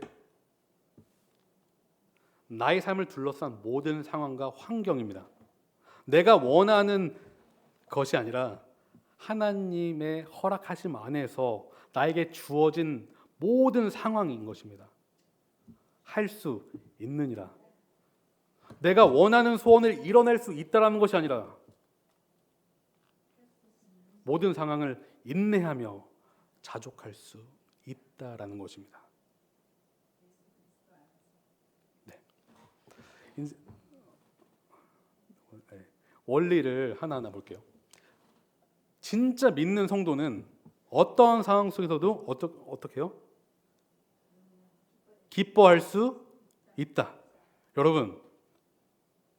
나의 삶을 둘러싼 모든 상황과 환경입니다. 내가 원하는 것이 아니라 하나님의 허락하심 안에서 나에게 주어진 모든 상황인 것입니다. 할 수 있느니라. 내가 원하는 소원을 이뤄낼 수 있다라는 것이 아니라 모든 상황을 인내하며 자족할 수 있다라는 것입니다. 네. 원리를 하나하나 볼게요. 진짜 믿는 성도는 어떠한 상황 속에서도 어떻게 해요? 기뻐할 수 있다. 여러분,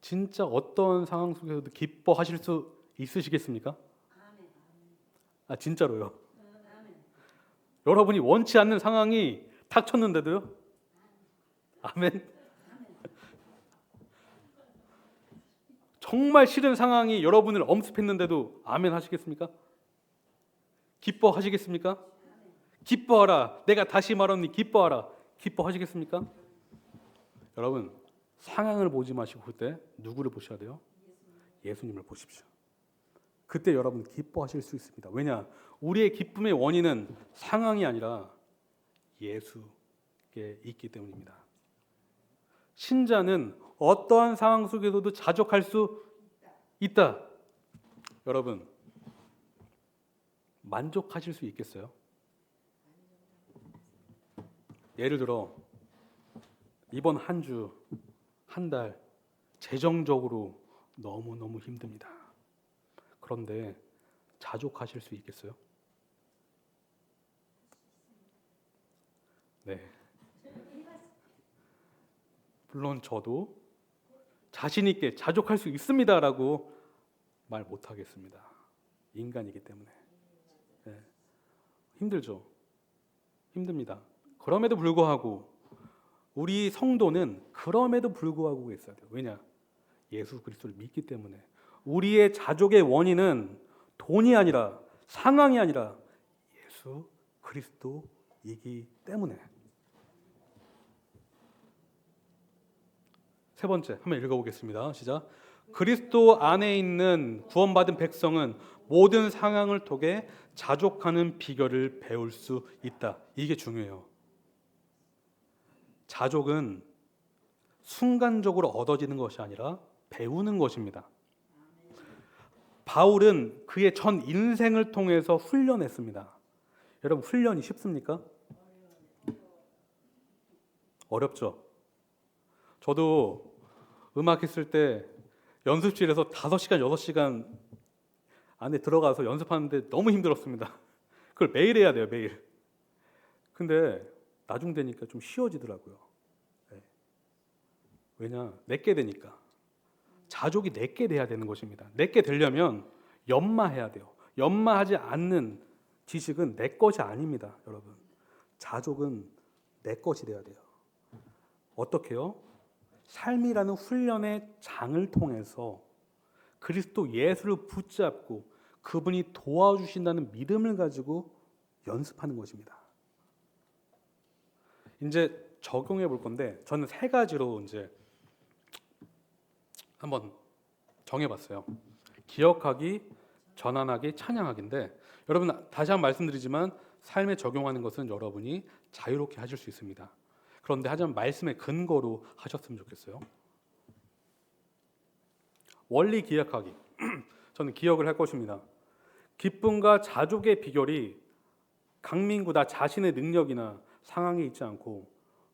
진짜 어떤 상황 속에서도 기뻐하실 수 있으시겠습니까? 진짜로요. 여러분이 원치 않는 상황이 닥쳤는데도요? 아멘. 정말 싫은 상황이 여러분을 엄습했는데도 아멘 하시겠습니까? 기뻐하시겠습니까? 기뻐하라. 내가 다시 말하니 기뻐하라. 기뻐하시겠습니까? 여러분, 상황을 보지 마시고 그때 누구를 보셔야 돼요? 예수님을 보십시오. 그때 여러분 기뻐하실 수 있습니다. 왜냐? 우리의 기쁨의 원인은 상황이 아니라 예수께 있기 때문입니다. 신자는 어떠한 상황 속에서도 자족할 수 있다. 여러분, 만족하실 수 있겠어요? 예를 들어 이번 한 주, 한 달 재정적으로 너무너무 힘듭니다. 그런데 자족하실 수 있겠어요? 네. 물론 저도 자신 있게 자족할 수 있습니다라고 말 못하겠습니다. 인간이기 때문에. 네. 힘들죠. 힘듭니다. 그럼에도 불구하고 우리 성도는 그럼에도 불구하고 있어야 돼요. 왜냐? 예수 그리스도를 믿기 때문에. 우리의 자족의 원인은 돈이 아니라 상황이 아니라 예수 그리스도이기 때문에. 세 번째 한번 읽어보겠습니다. 시작. 그리스도 안에 있는 구원받은 백성은 모든 상황을 통해 자족하는 비결을 배울 수 있다. 이게 중요해요. 자족은 순간적으로 얻어지는 것이 아니라 배우는 것입니다. 바울은 그의 전 인생을 통해서 훈련했습니다. 여러분, 훈련이 쉽습니까? 어렵죠. 저도 음악했을 때 연습실에서 5시간, 6시간 안에 들어가서 연습하는데 너무 힘들었습니다. 그걸 매일 해야 돼요, 매일. 근데 나중 되니까 좀 쉬워지더라고요. 네. 왜냐? 내게 되니까. 자족이 내게 돼야 되는 것입니다. 내게 되려면 연마해야 돼요. 연마하지 않는 지식은 내 것이 아닙니다, 여러분. 자족은 내 것이 돼야 돼요. 어떻게요? 삶이라는 훈련의 장을 통해서 그리스도 예수를 붙잡고 그분이 도와주신다는 믿음을 가지고 연습하는 것입니다. 이제 적용해 볼 건데 저는 3가지로 이제 한번 정해봤어요. 기억하기, 전환하기, 찬양하기인데 여러분 다시 한번 말씀드리지만 삶에 적용하는 것은 여러분이 자유롭게 하실 수 있습니다. 그런데 하지만 말씀의 근거로 하셨으면 좋겠어요. 원리 기억하기. 저는 기억을 할 것입니다. 기쁨과 자족의 비결이 강민구 나 자신의 능력이나 상황에 있지 않고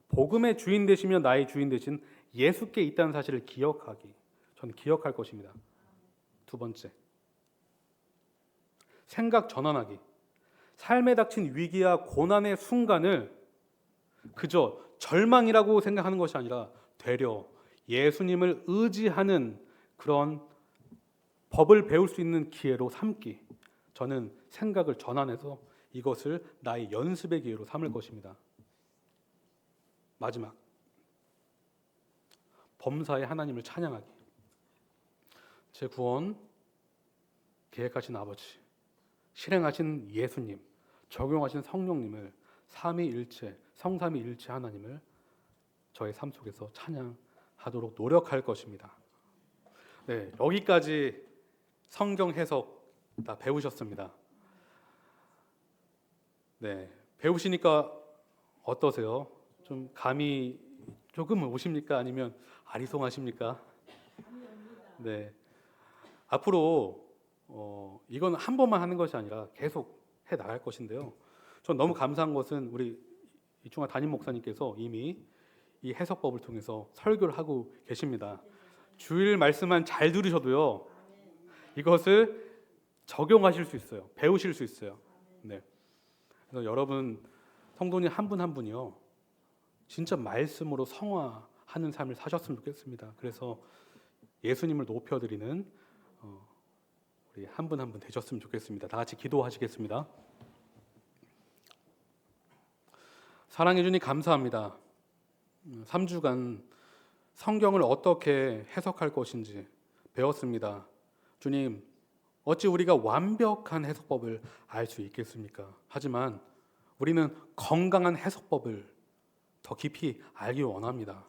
복음의 주인 되시며 나의 주인 되신 예수께 있다는 사실을 기억하기. 저는 기억할 것입니다. 2번째, 생각 전환하기. 삶에 닥친 위기와 고난의 순간을 그저 절망이라고 생각하는 것이 아니라 되려 예수님을 의지하는 그런 법을 배울 수 있는 기회로 삼기. 저는 생각을 전환해서 이것을 나의 연습의 기회로 삼을 것입니다. 마지막, 범사의 하나님을 찬양하기. 제 구원 계획하신 아버지, 실행하신 예수님, 적용하신 성령님을 삼위일체, 성삼위일체 하나님을 저의 삶 속에서 찬양하겠습니다. 하도록 노력할 것입니다. 네, 여기까지 성경 해석 다 배우셨습니다. 네, 배우시니까 어떠세요? 좀 감이 조금은 오십니까? 아니면 아리송하십니까? 네, 앞으로 이건 한 번만 하는 것이 아니라 계속 해 나갈 것인데요. 전 너무 감사한 것은 우리 이충하 담임 목사님께서 이미 이 해석법을 통해서 설교를 하고 계십니다. 주일 말씀만 잘 들으셔도요, 이것을 적용하실 수 있어요. 배우실 수 있어요. 네. 그래서 여러분 성도님 한 분 한 분이요, 진짜 말씀으로 성화하는 삶을 사셨으면 좋겠습니다. 그래서 예수님을 높여드리는 우리 한 분 한 분 되셨으면 좋겠습니다. 다 같이 기도하시겠습니다. 사랑해 주님 감사합니다. 3주간 성경을 어떻게 해석할 것인지 배웠습니다. 주님, 어찌 우리가 완벽한 해석법을 알 수 있겠습니까? 하지만 우리는 건강한 해석법을 더 깊이 알기 원합니다.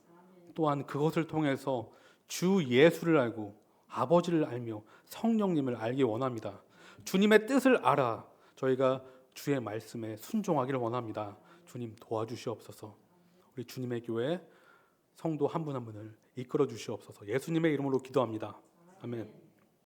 또한 그것을 통해서 주 예수를 알고 아버지를 알며 성령님을 알기 원합니다. 주님의 뜻을 알아 저희가 주의 말씀에 순종하기를 원합니다. 주님 도와주시옵소서. 우리 주님의 교회 성도 한 분 한 분을 이끌어 주시옵소서. 예수님의 이름으로 기도합니다. 아멘.